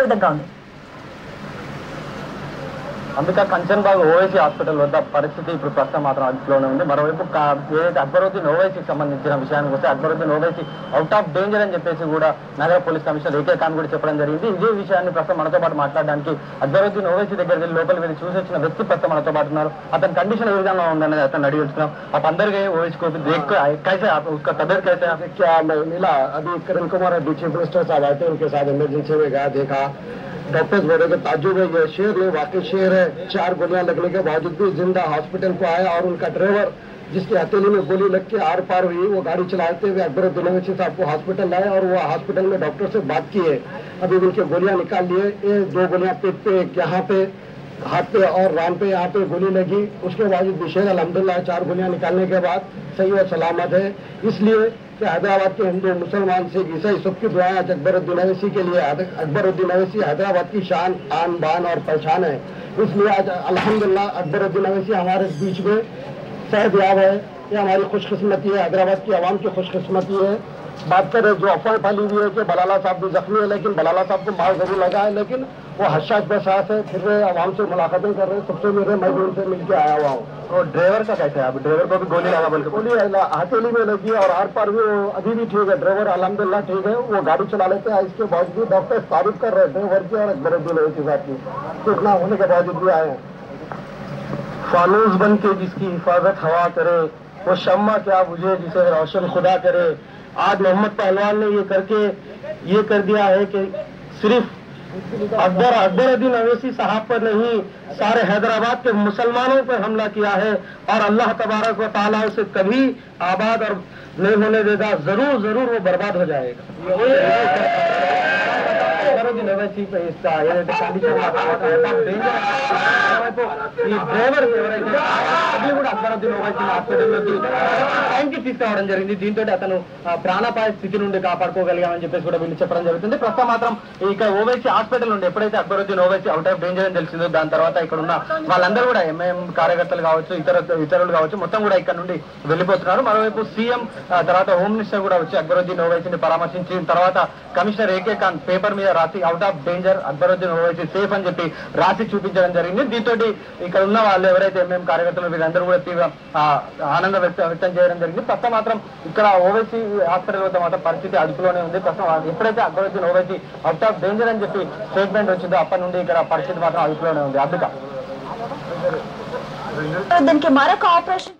విధంగా ఉంది. అందుకే కంచన్బాగ్ ఓవైసీ హాస్పిటల్ వద్ద పరిస్థితి ఇప్పుడు ప్రస్తుతం మాత్రం అదుపులోనే ఉంది. మరోవైపు ఏదైతే అక్బరుద్దీన్ ఓవైసీకి సంబంధించిన విషయానికి వస్తే Akbaruddin Owaisi out of danger అని చెప్పేసి కూడా నగర పోలీస్ కమిషనర్ ఏకే ఖాన్ కూడా చెప్పడం జరిగింది. ఇదే విషయాన్ని ప్రస్తుతం మనతో పాటు మాట్లాడడానికి అక్బరుద్దీన్ ఓవైసీ దగ్గర వెళ్ళి లోపలికి వెళ్ళి చూసి వచ్చిన వ్యక్తి ప్రస్తుతం మనతో పాటు ఉన్నారు. అతని కండిషన్ ఏ విధంగా ఉందనేది అతను అడిగి తెలుసుకున్నాం. आप अंदर गए ओवैसी को देख कैसे आप उसका तबियत कैसे है? क्या मिला? अभी किरण कुमार अभी चीफ मिनिस्टर साहब आए थे, उनके साथ इमरजेंसी में गया, देखा डॉक्टर्स बोले कि ताजुब है, ये शेर नहीं वाकई शेर है। 4 गोलियां लगने के बावजूद भी जिंदा हॉस्पिटल को आया और उनका ड्राइवर जिसकी हथेली में गोली लग के आर पार हुई, वो गाड़ी चलाते हुए अकबरुद्दीन ओवैसी साहब को हॉस्पिटल लाए और वो हॉस्पिटल में डॉक्टर से बात की है। अभी उनके गोलियां निकाल लिए, 2 गोलियां पेट पे, यहाँ पे, हाथ पे और रान पे, यहाँ पे गोली लगी। उसके बाद विशेष अल्हम्दुलिल्लाह 4 गोलियां निकालने के बाद सही और सलामत है। इसलिए कि हैदराबाद के हिंदू मुसलमान सिख ईसाई सबकी दुआएं आज अकबरुद्दीन ओवैसी के लिए। अकबरुद्दीन ओवैसी हैदराबाद की शान, आन बान और पहचान है। इसलिए आज अल्हम्दुलिल्लाह अकबरुद्दीन ओवैसी हमारे बीच में सेहतयाब है। ये हमारी खुशकिस्मती है, हैदराबाद की आवाम की खुशकिस्मती है। बात करें जो अफवाह फैली हुई है कि बलाला साहब भी जख्मी है, लेकिन बलाला साहब को मार जरूर लगा है, लेकिन वो हशाश बशाश है। फिर आवाम से मुलाकातें कर रहे हैं, सबसे मेरे मैं भी उनसे मिल के आया हुआ हूँ। और ड्राइवर का कैसे है? अब ड्राइवर को भी गोली लगा बल्कि गोली हथेली में लगी और आर पार भी अभी भी ठीक है। ड्राइवर अल्हम्दुलिल्लाह ठीक है, वो गाड़ी चला लेते हैं। इसके बावजूद डॉक्टर तारीफ कर रहे हैं ड्राइवर की और अकबरुद्दीन ओवैसी साहब की, तो इतना होने के बावजूद भी आए हैं। फानूस बन के जिसकी हिफाजत हवा करे, वो शम्मा क्या बुझे जिसे रोशन खुदा करे। आज मोहम्मद पहलवान ने ये कर दिया है कि सिर्फ अकबरुद्दीन ओवैसी साहब पर नहीं, सारे हैदराबाद के मुसलमानों पर हमला किया है और अल्लाह तबारक व तआला उसे कभी आबाद और नहीं होने देगा। जरूर जरूर वो बर्बाद हो जाएगा। अकबरुद्दीन ओवैसी पे इसका ఏదైతే కండిషన్ ఈ డ్రైవర్ ఎవరైతే అది కూడా అక్బరుద్దీన్ ఓవైసీ హాస్పిటల్లోకి టైంకి తీసుకురావడం జరిగింది. దీంతో అతను ప్రాణాపాయ స్థితి నుండి కాపాడుకోగలిగామని చెప్పేసి కూడా వీళ్ళు చెప్పడం జరుగుతుంది. ప్రస్తుతం మాత్రం ఇక ఓవైసీ హాస్పిటల్ నుండి ఎప్పుడైతే Akbaruddin Owaisi out of danger అని తెలిసిందో దాని తర్వాత ఇక్కడ ఉన్న వాళ్ళందరూ కూడా ఎంఐఎం కార్యకర్తలు కావచ్చు, ఇతరులు కావచ్చు, మొత్తం కూడా ఇక్కడ నుండి వెళ్ళిపోతున్నారు. మరోవైపు సీఎం తర్వాత హోమ్ మినిస్టర్ కూడా వచ్చి అక్బరుద్దీన్ ఓవైసీని పరామర్శించిన తర్వాత కమిషనర్ ఏకే ఖాన్ పేపర్ మీద రాసి out of danger, Akbaruddin Owaisi safe అని చెప్పి రాసి చూపించడం జరిగింది. దీంతో ఇక్కడ ఉన్న వాళ్ళు ఎవరైతే ఎంఐఎం కార్యకర్తలు వీళ్ళందరూ కూడా తీవ్ర ఆనందం వ్యక్తం చేయడం జరిగింది. ప్రస్తుతం మాత్రం ఇక్కడ ఓవైసీ హాస్పిటల్ వద్ద మాత్రం పరిస్థితి అదుపులోనే ఉంది. ప్రస్తుతం ఎప్పుడైతే Akbaruddin Owaisi out of danger అని చెప్పి స్టేట్మెంట్ వచ్చిందో అప్పటి నుండి ఇక్కడ పరిస్థితి మాత్రం అదుపులోనే ఉంది. అందుక దీనికి మరొక ఆపరేషన్